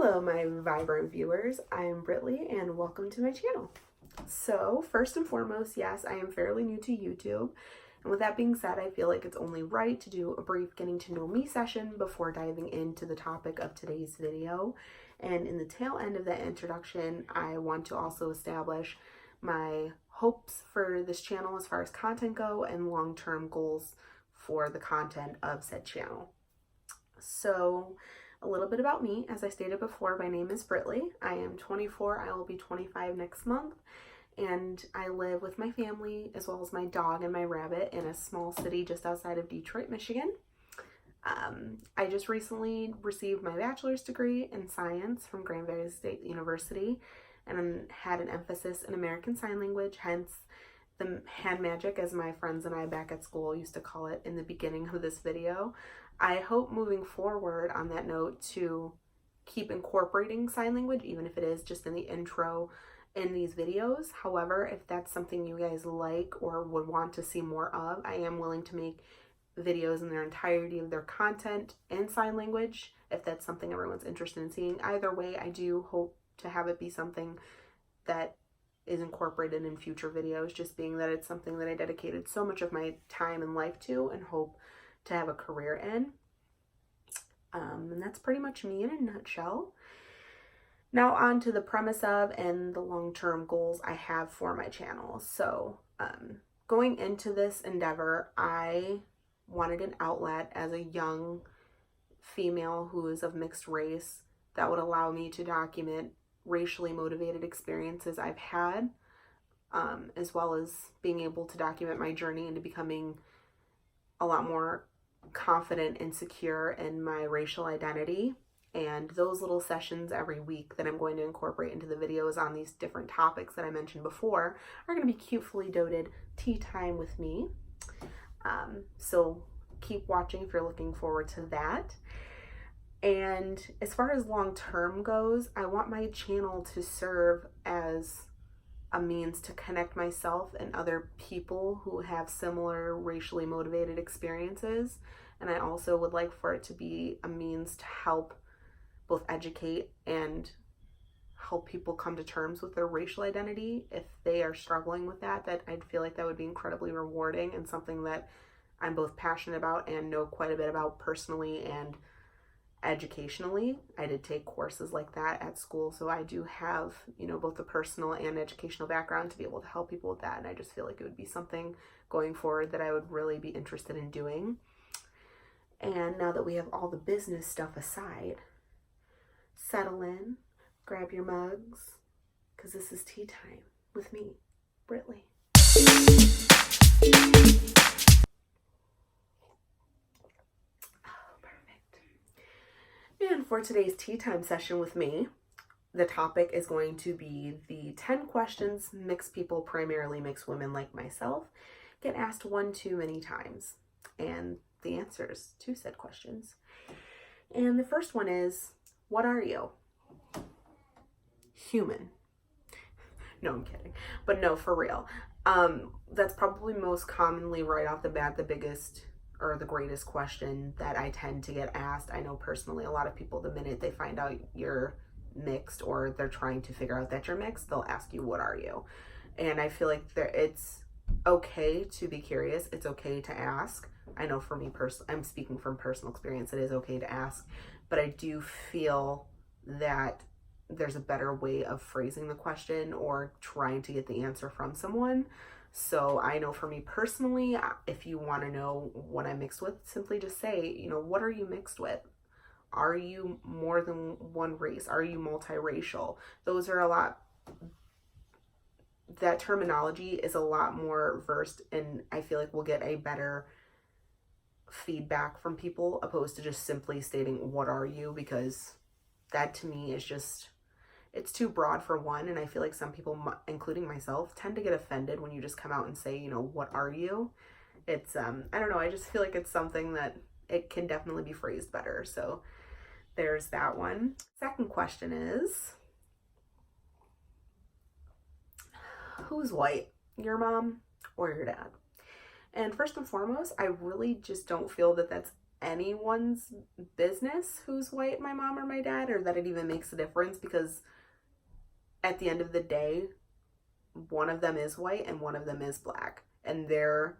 Hello my vibrant viewers, I am Britley and welcome to my channel. So first and foremost, yes, I am fairly new to YouTube, and with that being said, I feel like it's only right to do a brief getting to know me session before diving into the topic of today's video. And in the tail end of that introduction, I want to also establish my hopes for this channel as far as content go and long-term goals for the content of said channel. So a little bit about me. As I stated before, my name is Britley. I am 24. I will be 25 next month, and I live with my family as well as my dog and my rabbit in a small city just outside of Detroit, Michigan. I just recently received my bachelor's degree in science from Grand Valley State University and had an emphasis in American Sign Language, hence the hand magic, as my friends and I back at school used to call it in the beginning of this video. I hope moving forward on that note to keep incorporating sign language, even if it is just in the intro in these videos. However, if that's something you guys like or would want to see more of, I am willing to make videos in their entirety of their content in sign language, if that's something everyone's interested in seeing. Either way, I do hope to have it be something that is incorporated in future videos, just being that it's something that I dedicated so much of my time and life to and hope to have a career in. And that's pretty much me in a nutshell. Now on to the premise of and the long-term goals I have for my channel. So going into this endeavor, I wanted an outlet as a young female who is of mixed race that would allow me to document racially motivated experiences I've had, as well as being able to document my journey into becoming a lot more confident and secure in my racial identity. And those little sessions every week that I'm going to incorporate into the videos on these different topics that I mentioned before are going to be cutely dotted tea time with me. So keep watching if you're looking forward to that. And as far as long-term goes, I want my channel to serve as a means to connect myself and other people who have similar racially motivated experiences. And I also would like for it to be a means to help both educate and help people come to terms with their racial identity if they are struggling with that. That I'd feel like that would be incredibly rewarding and something that I'm both passionate about and know quite a bit about personally and educationally. I did take courses like that at school, so I do have, both the personal and educational background to be able to help people with that, and I just feel like it would be something going forward that I would really be interested in doing. And now that we have all the business stuff aside, settle in, grab your mugs, because this is tea time with me, Britley. And for today's tea time session with me, the topic is going to be the 10 questions mixed people, primarily mixed women like myself, get asked one too many times, and the answers to said questions. And the first one is, what are you? Human. No, I'm kidding. But no, for real. That's probably most commonly right off the bat the biggest or the greatest question that I tend to get asked. I know personally a lot of people, the minute they find out you're mixed or they're trying to figure out that you're mixed, they'll ask you, what are you? And I feel like it's okay to be curious. It's okay to ask. I know for me personally, I'm speaking from personal experience, it is okay to ask, but I do feel that there's a better way of phrasing the question or trying to get the answer from someone. So I know for me personally, if you want to know what I'm mixed with, simply just say, what are you mixed with? Are you more than one race? Are you multiracial? Those are that terminology is a lot more versed, and I feel like we'll get a better feedback from people opposed to just simply stating, what are you? Because that to me is just, it's too broad for one, and I feel like some people, including myself, tend to get offended when you just come out and say, what are you? It's, I don't know, I just feel like it's something that it can definitely be phrased better. So there's that one. Second question is, who's white? Your mom or your dad? And first and foremost, I really just don't feel that that's anyone's business who's white, my mom or my dad, or that it even makes a difference, because at the end of the day, one of them is white and one of them is black, and their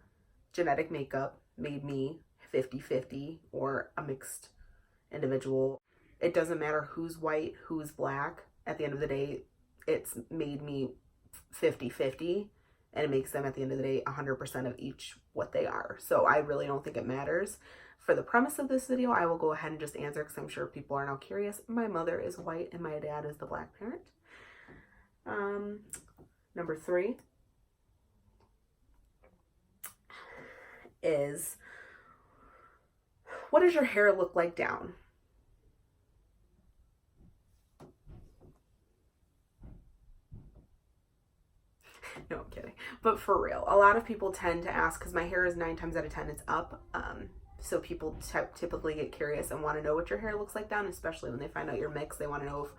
genetic makeup made me 50-50 or a mixed individual. It doesn't matter who's white, who's black. At the end of the day, it's made me 50-50, and it makes them at the end of the day 100% of each what they are. So I really don't think it matters. For the premise of this video, I will go ahead and just answer, because I'm sure people are now curious. My mother is white and my dad is the black parent. Number 3 is, what does your hair look like down? No, I'm kidding. But for real, a lot of people tend to ask, because my hair is 9 times out of 10, it's up. So people typically get curious and want to know what your hair looks like down, especially when they find out you're mixed. They want to know if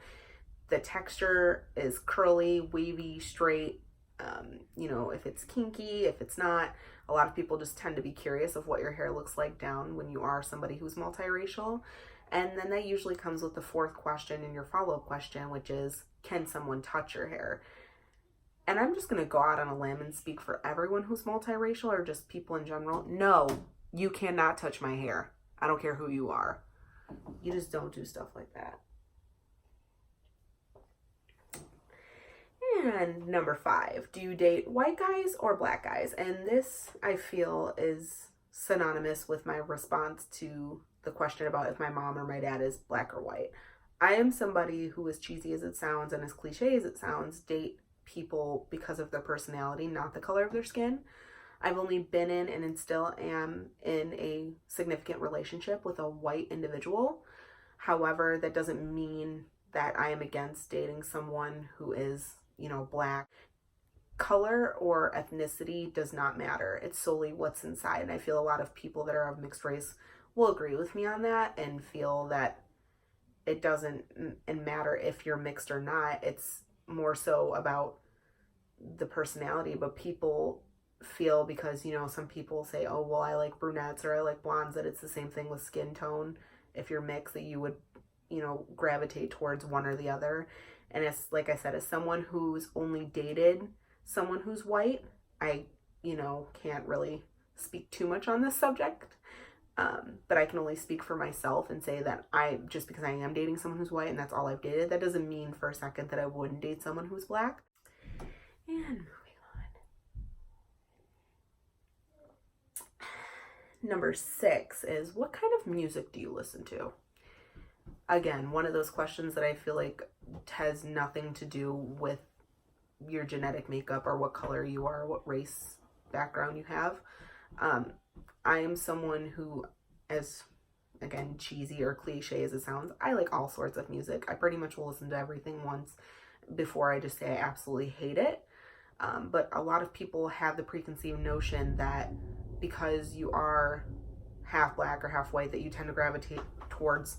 the texture is curly, wavy, straight, you know, if it's kinky, if it's not. A lot of people just tend to be curious of what your hair looks like down when you are somebody who's multiracial. And then that usually comes with the 4th question in your follow-up question, which is, can someone touch your hair? And I'm just going to go out on a limb and speak for everyone who's multiracial, or just people in general. No, you cannot touch my hair. I don't care who you are. You just don't do stuff like that. And number 5, do you date white guys or black guys? And this, I feel, is synonymous with my response to the question about if my mom or my dad is black or white. I am somebody who, as cheesy as it sounds and as cliche as it sounds, date people because of their personality, not the color of their skin. I've only been in and still am in a significant relationship with a white individual. However, that doesn't mean that I am against dating someone who is, you know, black. Color or ethnicity does not matter. It's solely what's inside. And I feel a lot of people that are of mixed race will agree with me on that and feel that it doesn't matter if you're mixed or not. It's more so about the personality. But people feel, because, you know, some people say, oh, well, I like brunettes or I like blondes, that it's the same thing with skin tone. If you're mixed, that you would, you know, gravitate towards one or the other. And it's, like I said, as someone who's only dated someone who's white, I, you know, can't really speak too much on this subject. But I can only speak for myself and say that just because I am dating someone who's white and that's all I've dated, that doesn't mean for a second that I wouldn't date someone who's black. And moving on. Number 6 is, what kind of music do you listen to? Again, one of those questions that I feel like has nothing to do with your genetic makeup or what color you are, what race background you have. I am someone who, as, again, cheesy or cliche as it sounds, I like all sorts of music. I pretty much will listen to everything once before I just say I absolutely hate it. But a lot of people have the preconceived notion that because you are half black or half white, that you tend to gravitate towards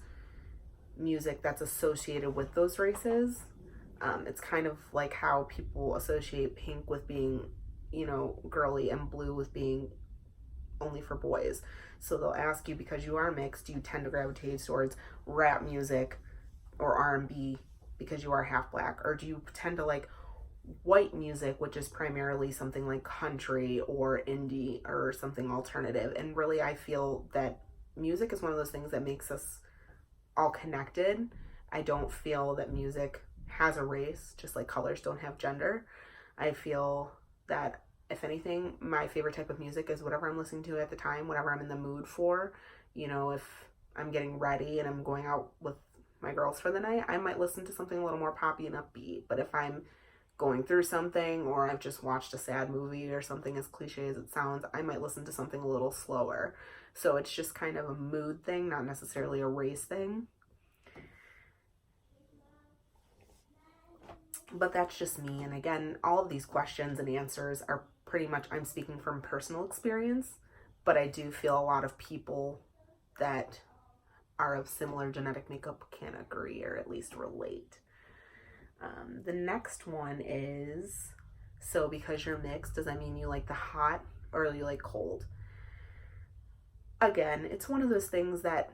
music that's associated with those races. It's kind of like how people associate pink with being, you know, girly, and blue with being only for boys. So they'll ask you, because you are mixed, do you tend to gravitate towards rap music or R&B because you are half black? Or do you tend to like white music, which is primarily something like country or indie or something alternative? And really, I feel that music is one of those things that makes us all connected. I don't feel that music has a race, just like colors don't have gender. I feel that, if anything, my favorite type of music is whatever I'm listening to at the time, whatever I'm in the mood for. You know, if I'm getting ready and I'm going out with my girls for the night, I might listen to something a little more poppy and upbeat. But if I'm going through something, or I've just watched a sad movie or something, as cliche as it sounds, I might listen to something a little slower. So it's just kind of a mood thing, not necessarily a race thing. But that's just me. And again, all of these questions and answers are pretty much, I'm speaking from personal experience, but I do feel a lot of people that are of similar genetic makeup can agree, or at least relate. The next one is, so because you're mixed, does that mean you like the hot or you like cold? again, it's one of those things that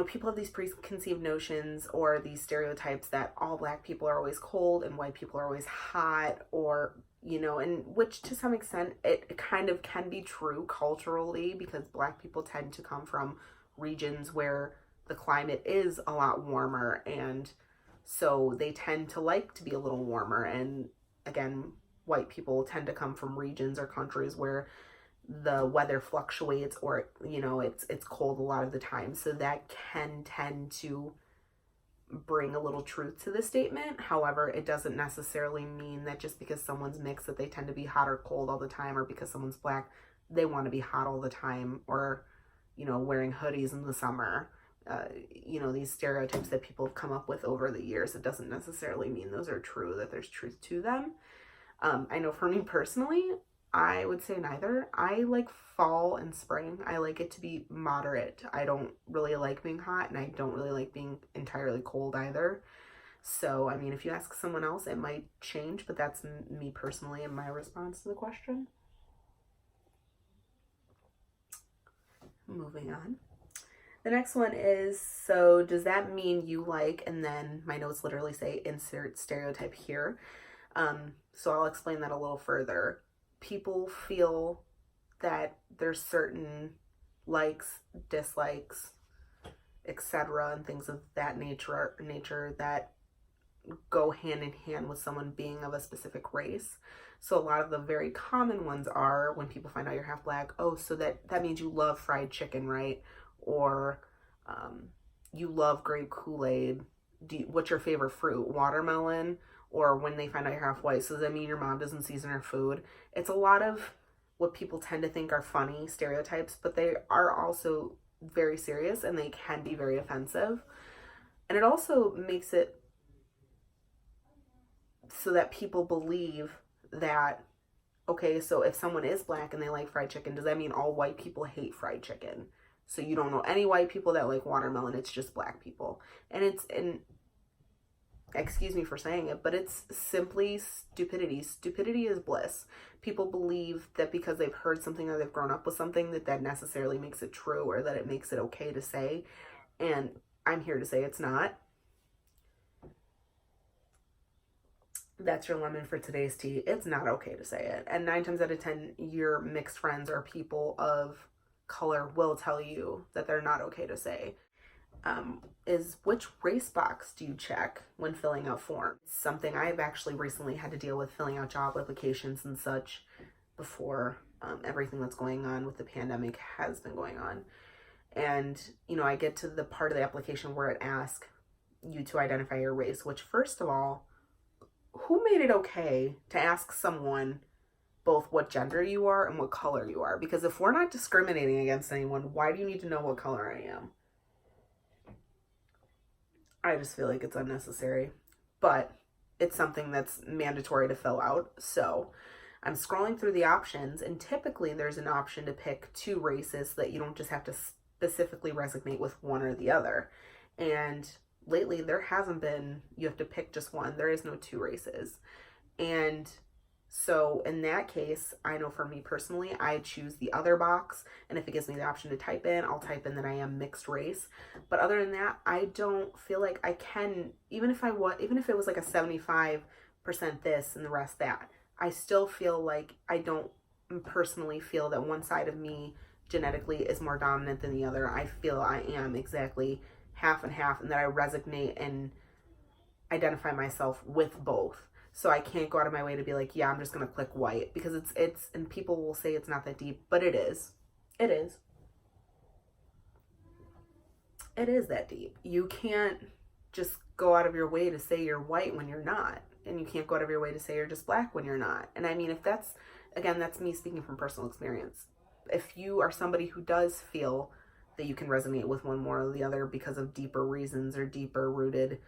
people have these preconceived notions or these stereotypes that all Black people are always cold and white people are always hot, or, and which to some extent it kind of can be true culturally, because Black people tend to come from regions where the climate is a lot warmer, and so they tend to like to be a little warmer. And again, white people tend to come from regions or countries where the weather fluctuates, or it's cold a lot of the time, so that can tend to bring a little truth to the statement. However, it doesn't necessarily mean that just because someone's mixed that they tend to be hot or cold all the time, or because someone's Black they want to be hot all the time, or wearing hoodies in the summer. These stereotypes that people have come up with over the years, it doesn't necessarily mean those are true, that there's truth to them. I know for me personally, I would say neither. I like fall and spring. I like it to be moderate. I don't really like being hot, and I don't really like being entirely cold either. So, I mean, if you ask someone else, it might change, but that's me personally and my response to the question. Moving on. The next one is, so does that mean you like, and then my notes literally say insert stereotype here. So I'll explain that a little further. People feel that there's certain likes, dislikes, etc., and things of that nature that go hand in hand with someone being of a specific race. So a lot of the very common ones are when people find out you're half Black, oh, so that means you love fried chicken, right? Or you love grape Kool-Aid. What's your favorite fruit? Watermelon? Or when they find out you're half white, so does that mean your mom doesn't season her food? It's a lot of what people tend to think are funny stereotypes, but they are also very serious, and they can be very offensive. And it also makes it so that people believe that, okay, so if someone is Black and they like fried chicken, does that mean all white people hate fried chicken? So you don't know any white people that like watermelon, it's just Black people. And excuse me for saying it, but it's simply stupidity. Stupidity is bliss. People believe that because they've heard something or they've grown up with something, that necessarily makes it true, or that it makes it okay to say. And I'm here to say it's not. That's your lemon for today's tea. It's not okay to say it. And 9 times out of 10, your mixed friends or people of color will tell you that they're not okay to say. Is which race box do you check when filling out forms? Something I've actually recently had to deal with, filling out job applications and such before everything that's going on with the pandemic has been going on. And, I get to the part of the application where it asks you to identify your race, which, first of all, who made it okay to ask someone both what gender you are and what color you are? Because if we're not discriminating against anyone, why do you need to know what color I am? I just feel like it's unnecessary, but it's something that's mandatory to fill out. So I'm scrolling through the options, and typically there's an option to pick 2 races so that you don't just have to specifically resonate with one or the other. And lately there hasn't been, you have to pick just one. There is no 2 races. And so in that case, I know for me personally, I choose the other box, and if it gives me the option to type in, I'll type in that I am mixed race. But other than that, I don't feel like I can, even if it was like a 75% this and the rest that, I still feel like I don't personally feel that one side of me genetically is more dominant than the other. I feel I am exactly half and half, and that I resonate and identify myself with both. So I can't go out of my way to be like, yeah, I'm just going to click white, because it's, and people will say it's not that deep, but it is. It is. It is that deep. You can't just go out of your way to say you're white when you're not. And you can't go out of your way to say you're just Black when you're not. And I mean, if that's, again, that's me speaking from personal experience. If you are somebody who does feel that you can resonate with one more or the other because of deeper reasons or deeper rooted,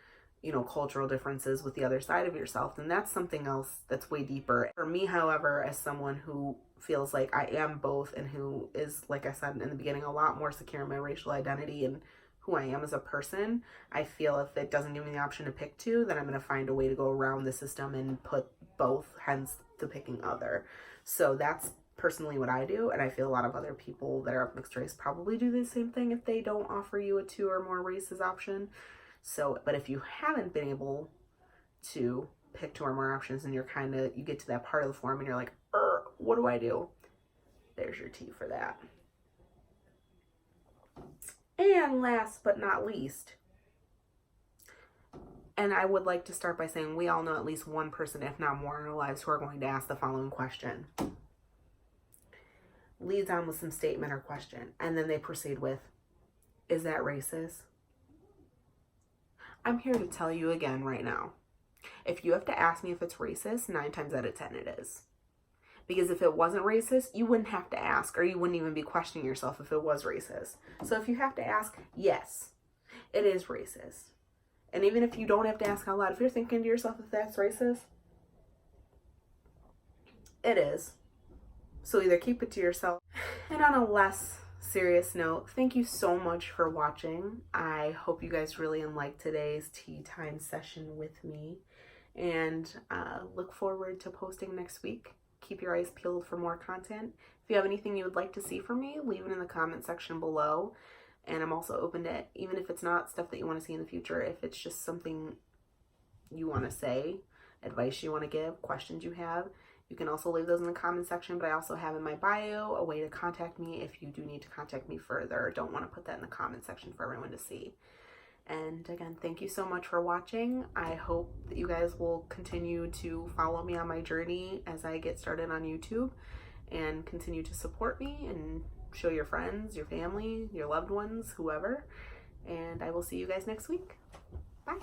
cultural differences with the other side of yourself, then that's something else that's way deeper. For me, however, as someone who feels like I am both, and who is, like I said in the beginning, a lot more secure in my racial identity and who I am as a person, I feel if it doesn't give me the option to pick 2, then I'm going to find a way to go around the system and put both, hence the picking other. So that's personally what I do, and I feel a lot of other people that are of mixed race probably do the same thing if they don't offer you a 2 or more races option. So, but if you haven't been able to pick 2 or more options and you get to that part of the form and you're like, what do I do? There's your T for that. And last but not least, and I would like to start by saying we all know at least one person, if not more, in our lives who are going to ask the following question. Leads on with some statement or question, and then they proceed with, is that racist? I'm here to tell you again right now. If you have to ask me if it's racist, 9 times out of 10 it is. Because if it wasn't racist, you wouldn't have to ask, or you wouldn't even be questioning yourself if it was racist. So if you have to ask, yes, it is racist. And even if you don't have to ask out loud, if you're thinking to yourself if that's racist, it is. So either keep it to yourself. And on a less serious note, thank you so much for watching. I hope you guys really liked today's tea time session with me, and look forward to posting next week. Keep your eyes peeled for more content. If you have anything you would like to see from me, leave it in the comment section below. And I'm also open to it, even if it's not stuff that you want to see in the future, if it's just something you want to say, advice you want to give, questions you have, you can also leave those in the comment section. But I also have in my bio a way to contact me if you do need to contact me further. Don't want to put that in the comment section for everyone to see. And again, thank you so much for watching. I hope that you guys will continue to follow me on my journey as I get started on YouTube, and continue to support me and show your friends, your family, your loved ones, whoever. And I will see you guys next week. Bye.